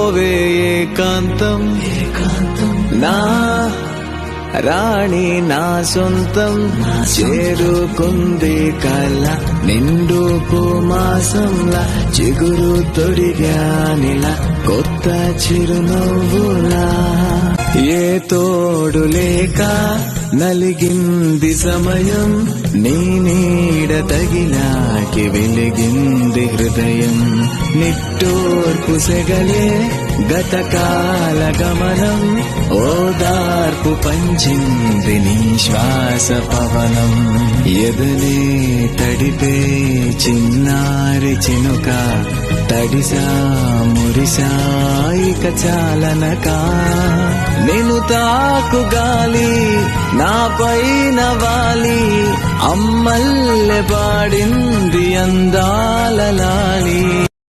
పోవే ఏకాంతం నా రాణి నా సొంతం చేరుకుంది కల నిండు మాసంలా చిగురు తొడిగానిలా కొత్త చిరునవ్వులా ఏ తోడు లేక నలిగింది సమయం నీ నీడ తగిలాకి వెలిగింది హృదయం నిట్టూర్పు సెగలే గతకాల గమనం ఓదార్పు పంచింది నీ శ్వాస పవనం ఎదలే తడిపే చిన్నారి చినుక తడిసా మురిసా ఇక చాలనక నేను తాకు గాలి నా పైన వాలి అమ్మల్లె పాడింది అందాల లాలి.